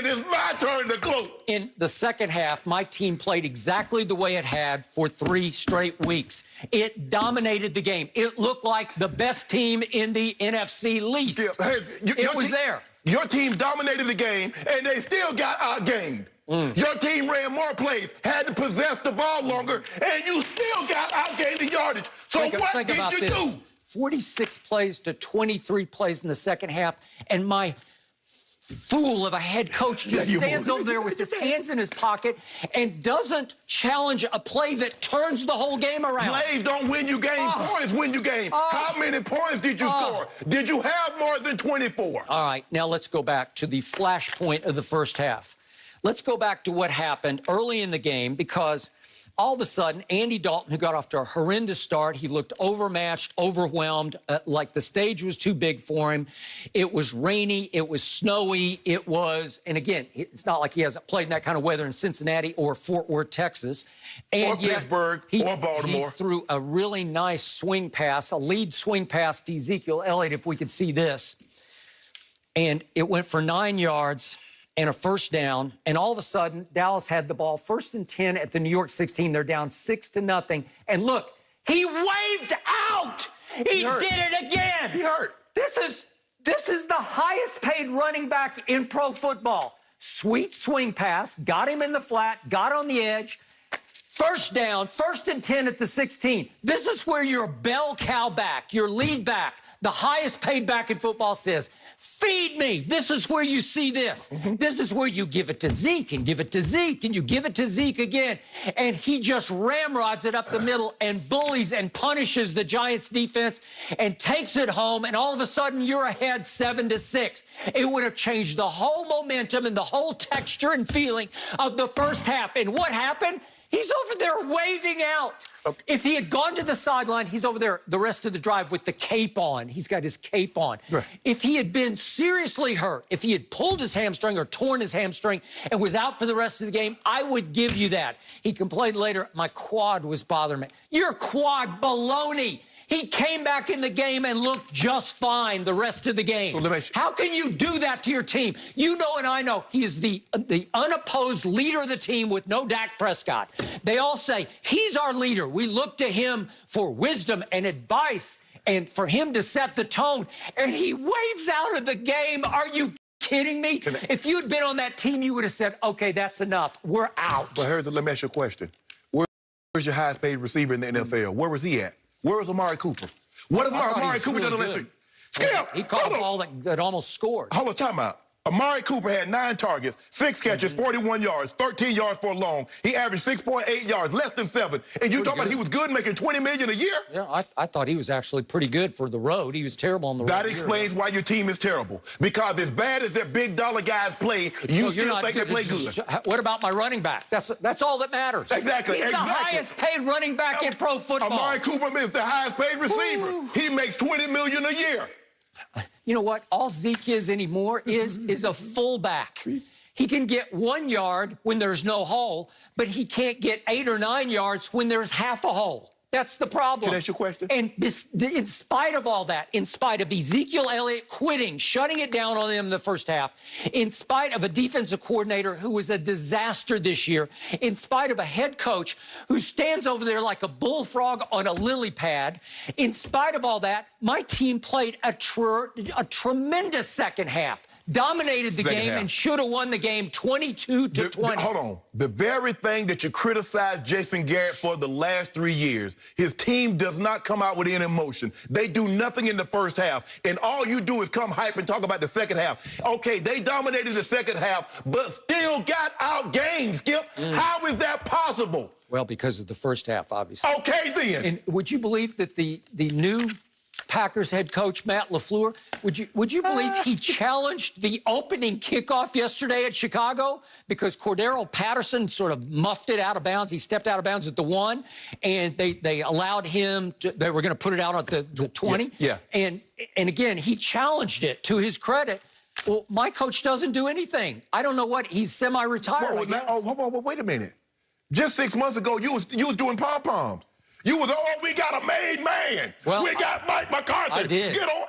saying it's my turn to gloat. In the second half, my team played exactly the way it had for 3 straight weeks. It dominated the game. It looked like the best team in the NFC least. Yeah, hey, it was there. Your team dominated the game, and they still got outgained. Your team ran more plays, had to possess the ball longer, and you still got outgained in yardage. So what did you do? 46 plays to 23 plays in the second half, and my fool of a head coach just stands over there with his hands in his pocket and doesn't challenge a play that turns the whole game around. Plays don't win you game. Points win you game. How many points did you score? Did you have more than 24? All right, now let's go back to the flashpoint of the first half. Let's go back to what happened early in the game, because all of a sudden, Andy Dalton, who got off to a horrendous start, he looked overmatched, overwhelmed, like the stage was too big for him. It was rainy. It was snowy. It was, and again, it's not like he hasn't played in that kind of weather in Cincinnati or Fort Worth, Texas. And or Pittsburgh or Baltimore. He threw a really nice swing pass, a lead swing pass to Ezekiel Elliott, if we could see this. And it went for 9 yards and a first down, and all of a sudden, Dallas had the ball 1st and 10 at the New York 16. They're down 6-0. And look, he waved out. He did it again. He hurt. This is the highest paid running back in pro football. Sweet swing pass, got him in the flat, got on the edge. First down, 1st and 10 at the 16. This is where your bell cow back, your lead back, the highest paid back in football says, feed me. This is where you see this. This is where you give it to Zeke and give it to Zeke and you give it to Zeke again. And he just ramrods it up the middle and bullies and punishes the Giants defense and takes it home. And all of a sudden you're ahead 7-6. It would have changed the whole momentum and the whole texture and feeling of the first half. And what happened? He's over there waving out. Okay. If he had gone to the sideline, he's over there the rest of the drive with the cape on. He's got his cape on. Right. If he had been seriously hurt, if he had pulled his hamstring or torn his hamstring and was out for the rest of the game, I would give you that. He complained later, my quad was bothering me. Your quad, baloney. He came back in the game and looked just fine the rest of the game. So how can you do that to your team? You know and I know he is the unopposed leader of the team with no Dak Prescott. They all say, he's our leader. We look to him for wisdom and advice and for him to set the tone. And he waves out of the game. Are you kidding me? If you'd been on that team, you would have said, okay, that's enough. We're out. But let me ask you a question. Where's your highest paid receiver in the NFL? Where was he at? Where was Amari Cooper? What if Amari Cooper done electric? Skip! He caught a ball that almost scored. Hold on, time out. Amari Cooper had 9 targets, 6 catches, 41 yards, 13 yards for a long. He averaged 6.8 yards, less than 7. And you talking about he was good, making $20 million a year? Yeah, I thought he was actually pretty good for the road. He was terrible on the road. That explains why your team is terrible. Because as bad as their big dollar guys play, you still think they play good. What about my running back? That's all that matters. Exactly. He's the highest paid running back in pro football. Amari Cooper is the highest paid receiver. Ooh. He makes $20 million a year. You know what? All Zeke is anymore is a fullback. He can get 1 yard when there's no hole, but he can't get 8 or 9 yards when there's half a hole. That's the problem. Can I ask you a question? And in spite of all that, in spite of Ezekiel Elliott quitting, shutting it down on them in the first half, in spite of a defensive coordinator who was a disaster this year, in spite of a head coach who stands over there like a bullfrog on a lily pad, in spite of all that, my team played a tremendous second half. Dominated the game and should have won the game 22-20. Hold on. The very thing that you criticized Jason Garrett for the last 3 years, his team does not come out with any emotion. They do nothing in the first half, and all you do is come hype and talk about the second half. Okay, they dominated the second half, but still got outgained, Skip. How is that possible? Well, because of the first half, obviously. Okay, then. And would you believe that the new Packers head coach Matt LaFleur, would you believe he challenged the opening kickoff yesterday at Chicago because Cordero Patterson sort of muffed it out of bounds. He stepped out of bounds at the 1, and they allowed him to, they were going to put it out at the 20. Yeah. And again, he challenged it to his credit. Well, my coach doesn't do anything. I don't know what, he's semi-retired. Wait a minute. Just 6 months ago, you was doing pom-poms. You was, oh, we got a made man. Well, we got Mike McCarthy. I did. Get on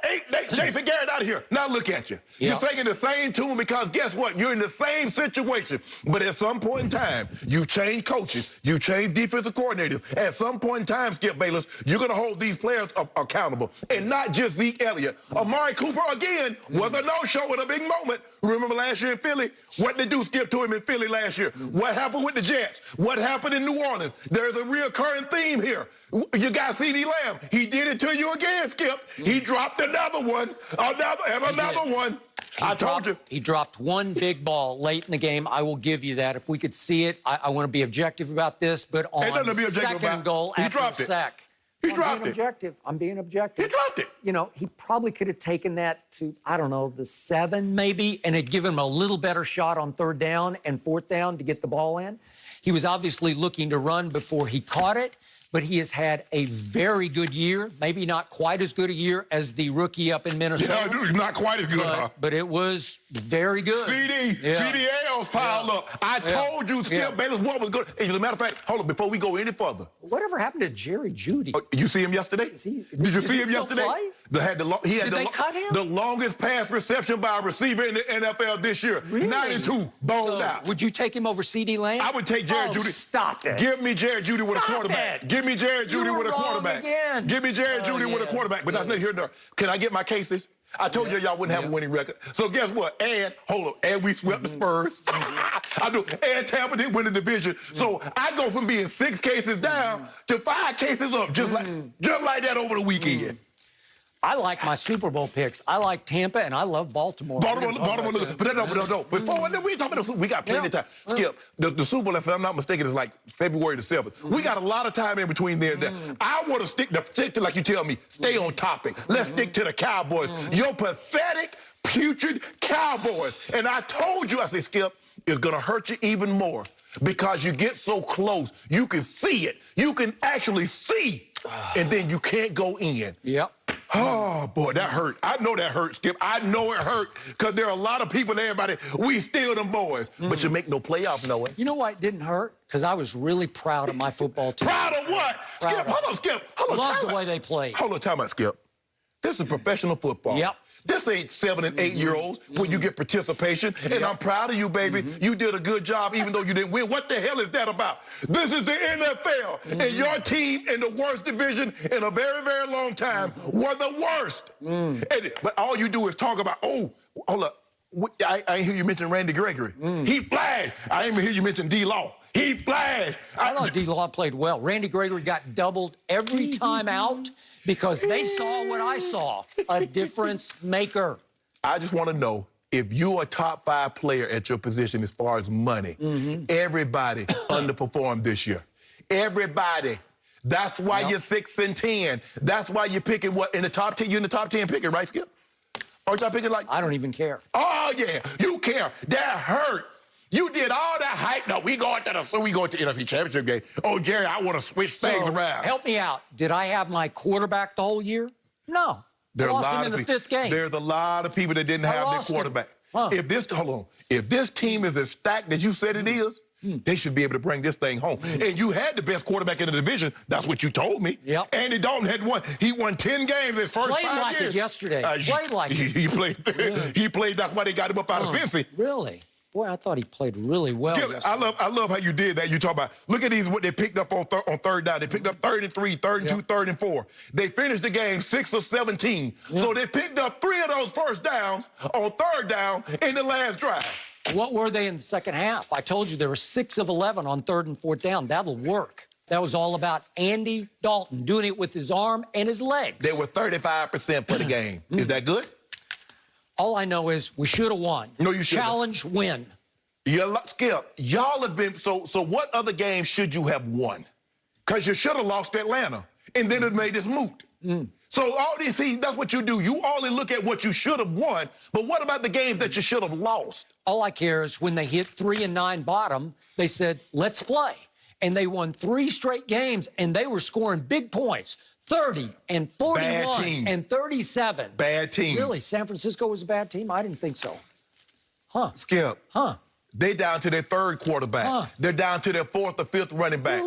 Jason Garrett out of here. Now look at you. Yeah. You're singing the same tune because guess what? You're in the same situation. But at some point in time, you change coaches. You change defensive coordinators. At some point in time, Skip Bayless, you're going to hold these players accountable. And not just Zeke Elliott. Amari Cooper, again, was a no-show in a big moment. Remember last year in Philly? What did they do, Skip, to him in Philly last year? What happened with the Jets? What happened in New Orleans? There's a reoccurring theme here. You got CeeDee Lamb. He did it to you again, Skip. He dropped another one, another one. I told you. He dropped one big ball late in the game. I will give you that. If we could see it, I want to be objective about this, but on second goal after the sack. He dropped it. I'm being objective. He dropped it. You know, he probably could have taken that to, I don't know, the 7 maybe, and had given him a little better shot on 3rd down and 4th down to get the ball in. He was obviously looking to run before he caught it, but he has had a very good year, maybe not quite as good a year as the rookie up in Minnesota. Yeah, not quite as good, but it was very good. CDLs piled up. I told you Skip Bayless what was good. As a matter of fact, hold on, before we go any further. Whatever happened to Jerry Jeudy? You see him yesterday? Did you see him yesterday? Did they cut him? The longest pass reception by a receiver in the NFL this year. Really? 92, boned out. Would you take him over CeeDee Lamb? I would take Jerry Jeudy. Stop it. Give me Jerry Jeudy with a quarterback. Give me Jerry Jeudy with a quarterback. Again. Give me Jerry Jeudy with a quarterback. But that's not here nor. Can I get my cases? I told you y'all wouldn't have a winning record. So guess what? And hold on. And we swept the Spurs. I do. And Tampa didn't win the division. So I go from being 6 cases down to 5 cases up, just like that over the weekend. I like my Super Bowl picks. I like Tampa, and I love Baltimore. Baltimore, but no. Before we talk about the we got plenty of time. Skip, the Super Bowl, if I'm not mistaken, is like February the 7th. We got a lot of time in between there and there. I want to stick to, like you tell me, stay on topic. Let's stick to the Cowboys. Your pathetic, putrid Cowboys. And I told you, I said, Skip, it's going to hurt you even more because you get so close. You can see it. You can actually see, and then you can't go in. Yep. Oh, boy, that hurt. I know that hurt, Skip. I know it hurt because there are a lot of people and everybody, we steal them boys. But you make no playoff noise. You know why it didn't hurt? Because I was really proud of my football team. Proud of what? Skip, hold on, Skip. Hold on, Love the way they played. Hold on, time out, Skip. This is professional football. Yep. This ain't 7 and 8 year olds when you get participation. And I'm proud of you, baby. You did a good job even though you didn't win. What the hell is that about? This is the NFL. And your team in the worst division in a very, very long time were the worst. But all you do is talk about, oh, hold up. I ain't hear you mention Randy Gregory. He flashed. I ain't even hear you mention D-Law. He flashed. I thought D-Law played well. Randy Gregory got doubled every time out because they saw what I saw, a difference maker. I just want to know, if you're a top 5 player at your position as far as money, everybody underperformed this year. Everybody. That's why you're 6 and 10. That's why you're picking what in the top 10. You're in the top 10 picking, right, Skip? Or y'all picking like? I don't even care. Oh yeah, you care. That hurt. You did all that hype. No, we going to NFC Championship game. Oh, Jerry, I want to switch things around. Help me out. Did I have my quarterback the whole year? No. I lost him in the 5th game. There's a lot of people that didn't have their quarterback. If this team is as stacked as you said it is, they should be able to bring this thing home. And you had the best quarterback in the division. That's what you told me. Yep. Andy Dalton had won. He won 10 games his first 5 years. Played like it yesterday. Played like it. He played. He played. That's why they got him up out of Cincy. Really? Boy, I thought he played really well. Skip, I love how you did that. You talk about, look at these, what they picked up on 3rd down. They picked up 3rd and 3, 3rd and 2, 3rd and 4. They finished the game 6 of 17. So they picked up 3 of those first downs on 3rd down in the last drive. What were they in the second half? I told you there were 6 of 11 on 3rd and 4th down. That'll work. That was all about Andy Dalton doing it with his arm and his legs. They were 35% for the game. Is that good? All I know is we should have won. No, you shouldn't. Challenge, win. Skip, y'all have been, so what other games should you have won? Because you should have lost Atlanta, and then it made this moot. So all these, see, that's what you do. You only look at what you should have won, but what about the games that you should have lost? All I care is when they hit 3 and 9 bottom, they said, let's play. And they won 3 straight games, and they were scoring big points. 30 and 41 and 37. Bad team. Really? San Francisco was a bad team? I didn't think so. Huh. Skip. They down to their 3rd quarterback. They're down to their 4th or 5th running back.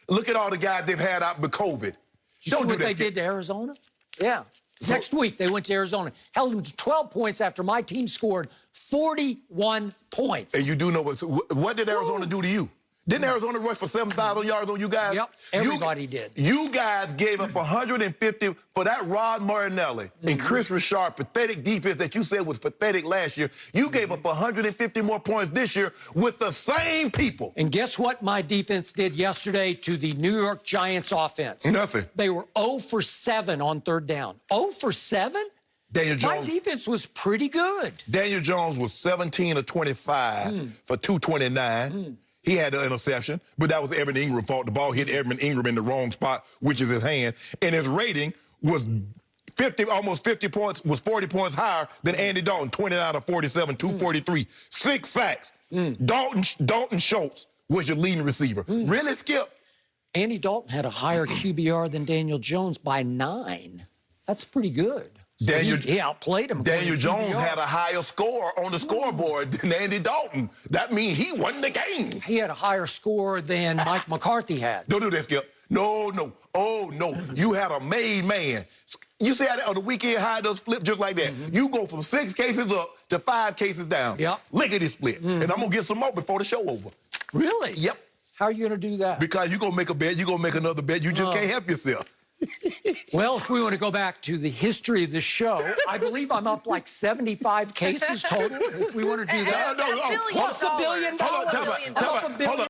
Look at all the guys they've had out with COVID. You Don't see do what that. they Skip. did to Arizona? Yeah. Next week, they went to Arizona, held them to 12 points after my team scored 41 points. And you do know what did Arizona do to you? Didn't Arizona rush for 7,000 yards on you guys? Yep, everybody did. You guys gave up 150 for that Rod Marinelli and Chris Richard pathetic defense that you said was pathetic last year. You gave up 150 more points this year with the same people. And guess what my defense did yesterday to the New York Giants offense? Nothing. They were 0 for 7 on third down. 0 for 7? Daniel My Jones. defense was pretty good. Daniel Jones was 17 of 25 for 229. He had an interception, but that was Evan Ingram's fault. The ball hit Evan Ingram in the wrong spot, which is his hand. And his rating was almost 50 points, was 40 points higher than Andy Dalton, 29 of 47, 243. 6 sacks. Dalton Schultz was your leading receiver. Really, Skip? Andy Dalton had a higher QBR than Daniel Jones by 9. That's pretty good. So he outplayed him. Daniel Jones had a higher score on the scoreboard than Andy Dalton. That means he won the game. He had a higher score than Mike McCarthy had. Don't do that, Skip. No. Oh, no. You had a made man. You see how on the weekend high does flip just like that. You go from 6 cases up to 5 cases down. Yep. Look at this split. And I'm going to get some more before the show over. Really? Yep. How are you going to do that? Because you're going to make a bet, you're going to make another bet. You just can't help yourself. Well, if we want to go back to the history of the show, I believe I'm up like 75 cases total. If we want to do that. No. What's $1 billion? Hold on, time out.